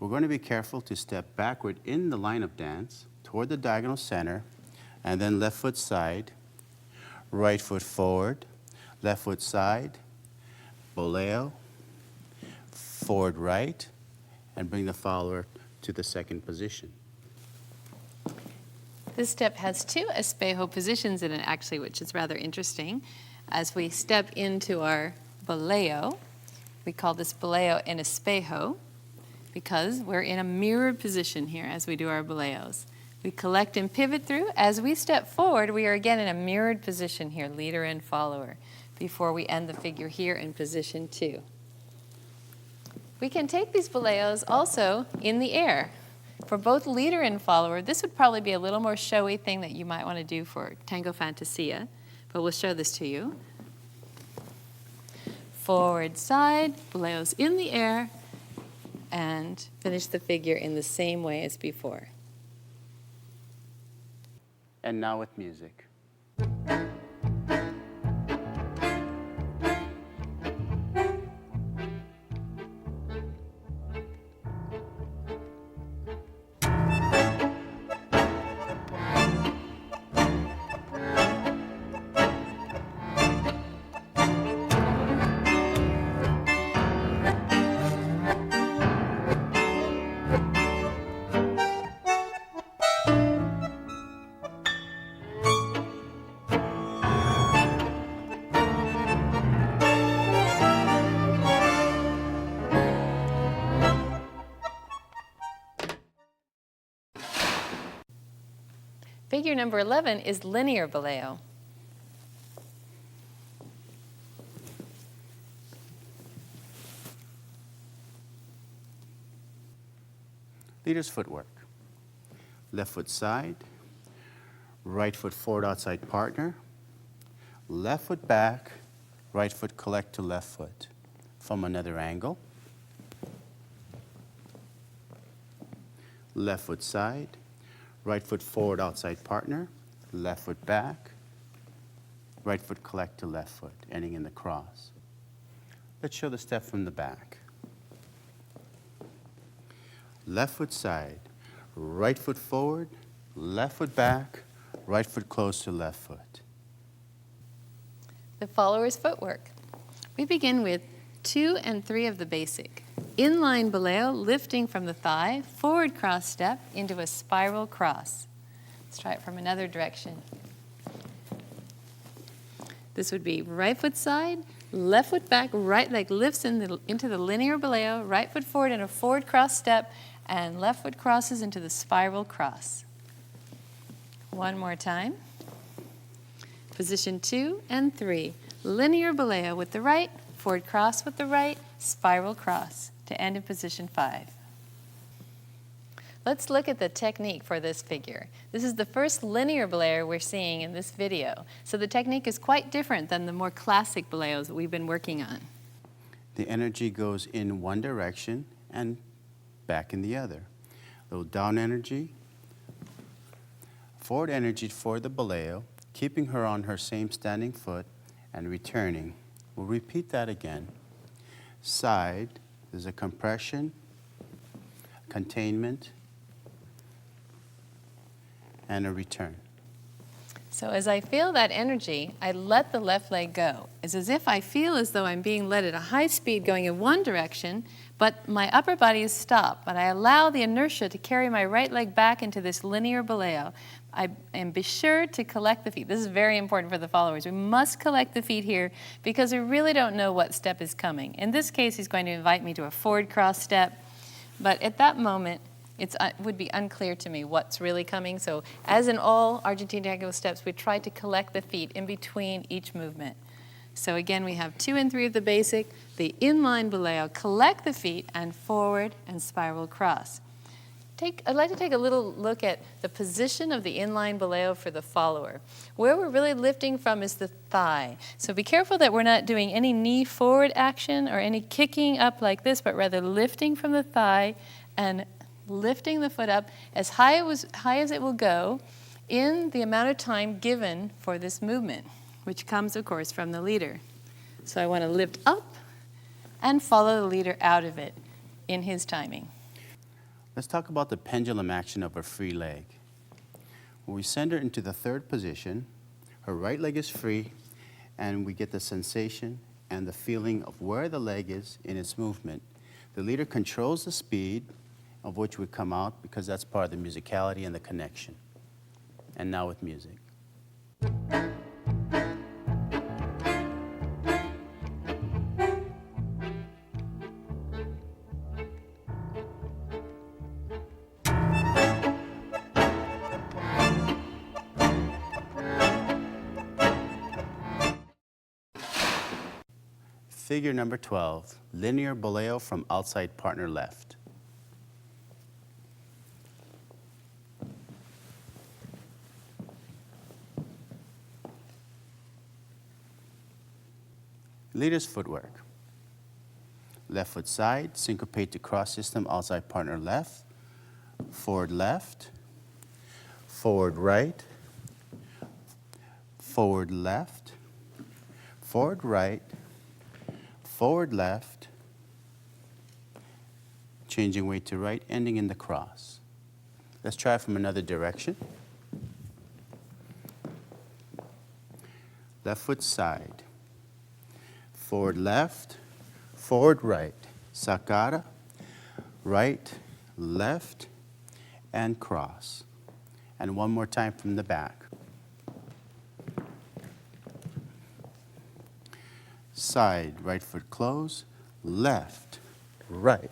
A: We're going to be careful to step backward in the line of dance toward the diagonal center, and then left foot side, right foot forward, left foot side, boleo, forward right, and bring the follower to the second position.
B: This step has 2 espejo positions in it actually, which is rather interesting. As we step into our boleo, we call this boleo en espejo because we're in a mirrored position here as we do our boleos. We collect and pivot through. As we step forward, we are again in a mirrored position here, leader and follower, before we end the figure here in position 2. We can take these boleos also in the air. For both leader and follower, this would probably be a little more showy thing that you might want to do for Tango Fantasia, but we'll show this to you. Forward side, boleos in the air, and finish the figure in the same way as before.
A: And now with music.
B: Figure number 11 is linear boleo.
A: Leader's footwork. Left foot side, right foot forward outside partner, left foot back, right foot collect to left foot. From another angle. Left foot side, right foot forward outside partner, left foot back, right foot collect to left foot, ending in the cross. Let's show the step from the back. left foot side, right foot forward, left foot back, right foot close to left foot.
B: The follower's footwork. We begin with 2 and 3 of the basic. Inline boleo, lifting from the thigh, forward cross step into a spiral cross. Let's try it from another direction. This would be right foot side, left foot back, right leg lifts into the linear boleo, right foot forward in a forward cross step, and left foot crosses into the spiral cross. One more time. Position 2 and 3. Linear boleo with the right, forward cross with the right, spiral cross to end in position 5. Let's look at the technique for this figure. This is the first linear bolero we're seeing in this video. So the technique is quite different than the more classic boleos that we've been working on.
A: The energy goes in one direction and back in the other. A little down energy, forward energy for the boleo, keeping her on her same standing foot and returning. We'll repeat that again. Side, there's a compression, containment, and a return.
B: So as I feel that energy, I let the left leg go. It's as if I feel as though I'm being led at a high speed going in one direction, but my upper body is stopped. But I allow the inertia to carry my right leg back into this linear boleo. And be sure to collect the feet. This is very important for the followers. We must collect the feet here because we really don't know what step is coming. In this case, he's going to invite me to a forward cross step. But at that moment, it would be unclear to me what's really coming. So as in all Argentine Tango steps, we try to collect the feet in between each movement. So again, we have 2 and 3 of the basic, the inline boleo, collect the feet, and forward and spiral cross. I'd like to take a little look at the position of the inline boleo for the follower. Where we're really lifting from is the thigh. So be careful that we're not doing any knee forward action or any kicking up like this, but rather lifting from the thigh and lifting the foot up as high as it will go in the amount of time given for this movement, which comes, of course, from the leader. So I want to lift up and follow the leader out of it in his timing.
A: Let's talk about the pendulum action of her free leg. When we send her into the third position, her right leg is free, and we get the sensation and the feeling of where the leg is in its movement. The leader controls the speed of which we come out because that's part of the musicality and the connection. And now with music. Figure number 12, linear boleo from outside partner left. Leader's footwork. Left foot side, syncopate to cross system, outside partner left, forward left, forward right, forward left, forward right, forward left, changing weight to right, ending in the cross. Let's try it from another direction. Left foot side, forward left, forward right, sacada, right, left, and cross. And one more time from the back. Side, right foot close, left, right,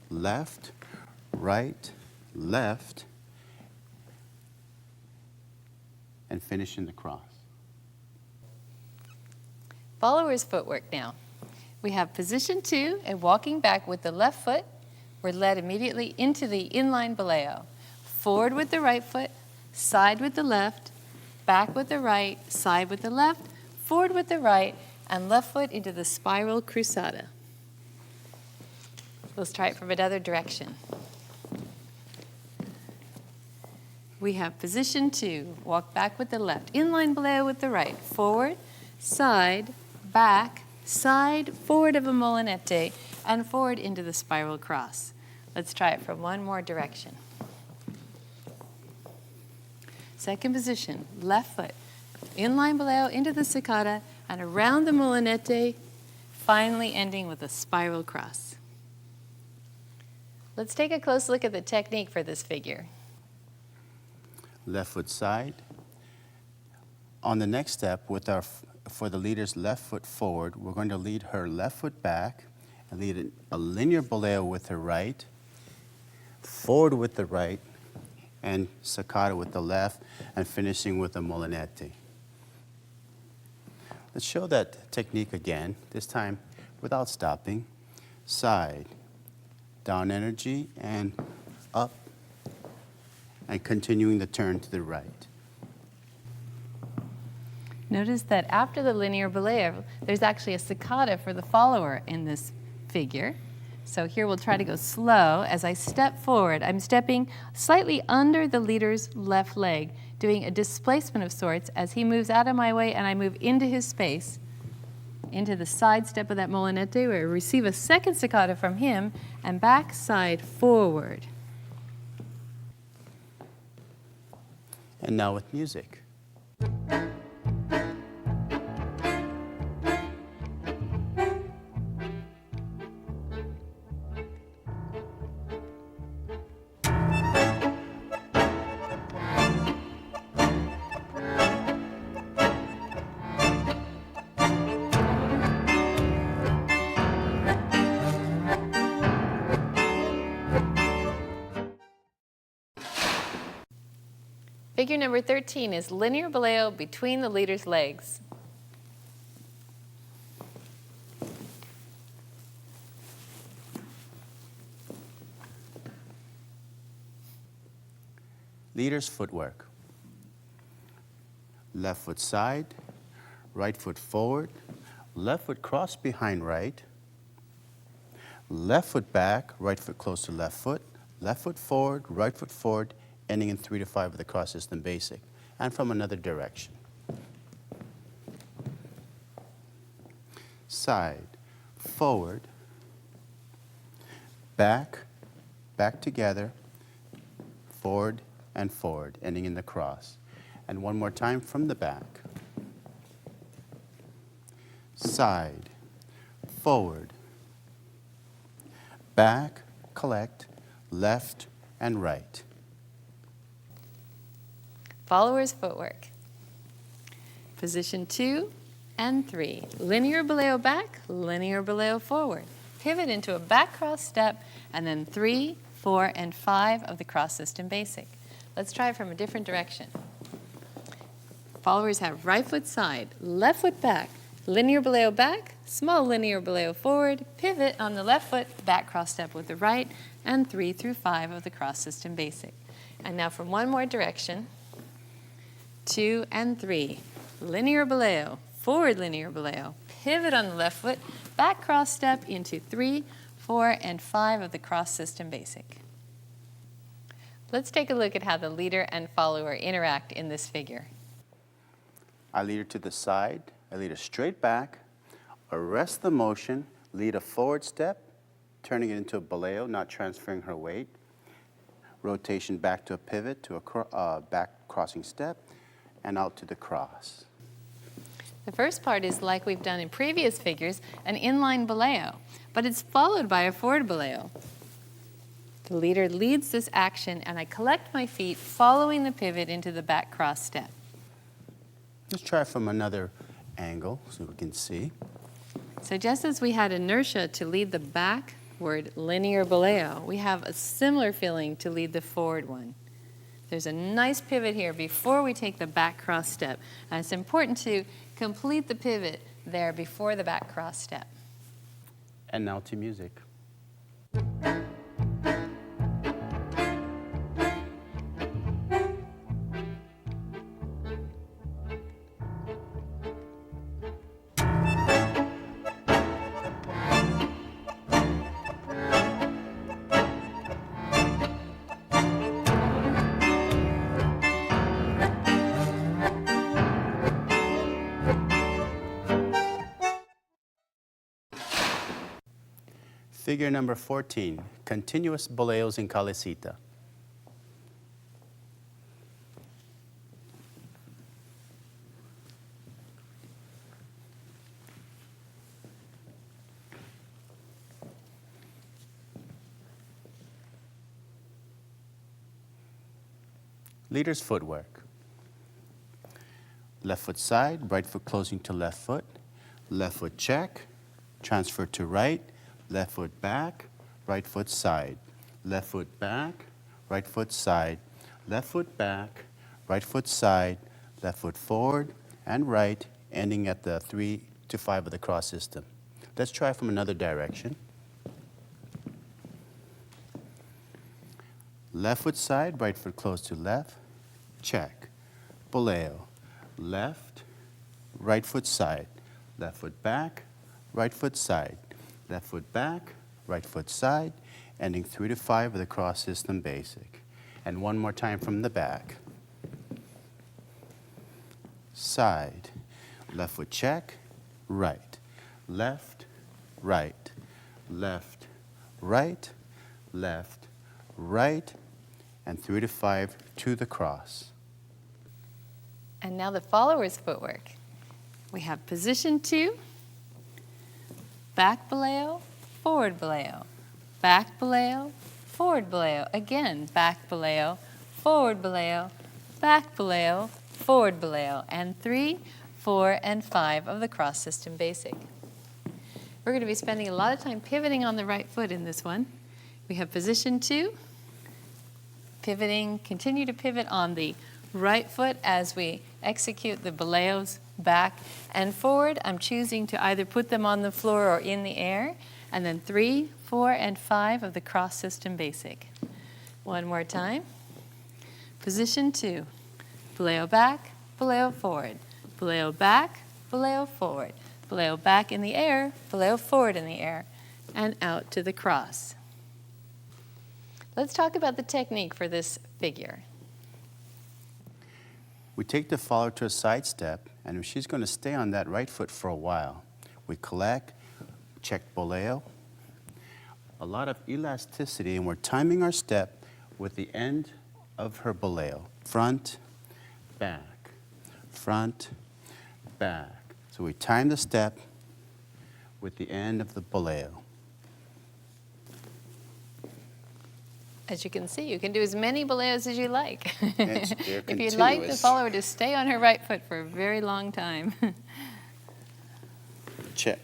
A: left, right, left, and finish in the cross.
B: Follower's footwork now. We have position 2 and walking back with the left foot. We're led immediately into the inline boleo. Forward with the right foot, side with the left, back with the right, side with the left, forward with the right, and left foot into the spiral cruzada. Let's try it from another direction. We have position 2, walk back with the left, inline boleo with the right, forward, side, back, side, forward of a molinete, and forward into the spiral cross. Let's try it from one more direction. Second position, left foot, inline boleo into the cicada and around the molinete, finally ending with a spiral cross. Let's take a close look at the technique for this figure.
A: Left foot side. On the next step, for the leader's left foot forward, we're going to lead her left foot back and lead a linear boleo with her right, forward with the right, and cicada with the left, and finishing with a molinete. Let's show that technique again, this time without stopping. Side, down energy, and up, and continuing the turn to the right.
B: Notice that after the linear boleo, there's actually a cicada for the follower in this figure. So here we'll try to go slow. As I step forward, I'm stepping slightly under the leader's left leg, doing a displacement of sorts as he moves out of my way and I move into his space, into the side step of that molinete where I receive a second cicada from him and back side forward.
A: And now with music.
B: Figure number 13 is linear boleo between the leader's legs.
A: Leader's footwork. Left foot side, right foot forward, left foot cross behind right, left foot back, right foot close to left foot forward, right foot forward, ending in 3 to 5 of the cross system basic, and from another direction. Side, forward, back, back together, forward and forward, ending in the cross. And one more time from the back. Side, forward, back, collect, left and right.
B: Follower's footwork. Position 2 and 3. Linear boleo back, linear boleo forward. Pivot into a back cross step, and then 3, 4, and 5 of the cross system basic. Let's try it from a different direction. Followers have right foot side, left foot back, linear boleo back, small linear boleo forward, pivot on the left foot, back cross step with the right, and 3 through 5 of the cross system basic. And now from one more direction, 2 and 3, linear boleo, forward linear boleo, pivot on the left foot, back cross step into 3, 4, and 5 of the cross system basic. Let's take a look at how the leader and follower interact in this figure.
A: I lead her to the side, I lead her straight back, arrest the motion, lead a forward step, turning it into a boleo, not transferring her weight, rotation back to a pivot, to a back crossing step, and out to the cross.
B: The first part is like we've done in previous figures, an inline boleo, but it's followed by a forward boleo. The leader leads this action, and I collect my feet following the pivot into the back cross step.
A: Let's try from another angle so we can see.
B: So just as we had inertia to lead the backward linear boleo, we have a similar feeling to lead the forward one. There's a nice pivot here before we take the back cross step. And it's important to complete the pivot there before the back cross step.
A: And now to music. Figure number 14, continuous boleos in calecita. Leader's footwork. Left foot side, right foot closing to left foot check, transfer to right, left foot back, right foot side, left foot back, right foot side, left foot back, right foot side, left foot forward and right, ending at the 3 to 5 of the cross system. Let's try from another direction. Left foot side, right foot close to left, check, boleo, left, right foot side, left foot back, right foot side, left foot back, right foot side, ending 3 to 5 of the cross system basic. And one more time from the back. Side, left foot check, right, left, right, left, right, left, right, and 3 to 5 to the cross.
B: And now the follower's footwork. We have position 2, back boleo, forward boleo, back boleo, forward boleo, again, back boleo, forward boleo, back boleo, forward boleo, and 3, 4, and 5 of the cross system basic. We're going to be spending a lot of time pivoting on the right foot in this one. We have position 2, pivoting, continue to pivot on the right foot as we execute the boleos back and forward. I'm choosing to either put them on the floor or in the air. And then 3, 4, and 5 of the cross system basic. One more time. Position 2, boleo back, boleo forward, boleo back, boleo forward, boleo back in the air, boleo forward in the air, and out to the cross. Let's talk about the technique for this figure.
A: We take the follower to a side step, and she's going to stay on that right foot for a while. We collect, check boleo, a lot of elasticity, and we're timing our step with the end of her boleo. Front, back, front, back. So we time the step with the end of the boleo.
B: As you can see, you can do as many boleos as you like.
A: It's
B: If you'd like the follower to stay on her right foot for a very long time.
A: Check.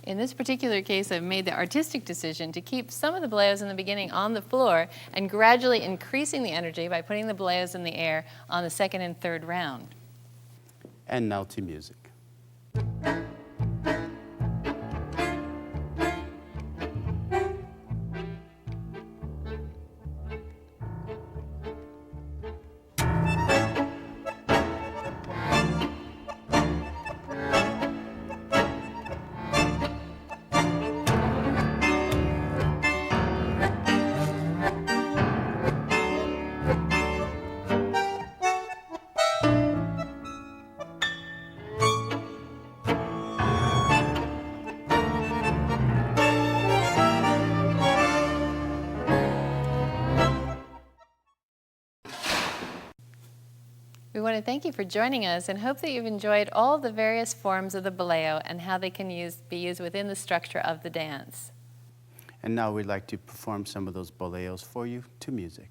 B: In this particular case, I've made the artistic decision to keep some of the boleos in the beginning on the floor and gradually increasing the energy by putting the boleos in the air on the second and third round.
A: And now to music.
B: We want to thank you for joining us and hope that you've enjoyed all the various forms of the boleo and how they can be used within the structure of the dance.
A: And now we'd like to perform some of those boleos for you to music.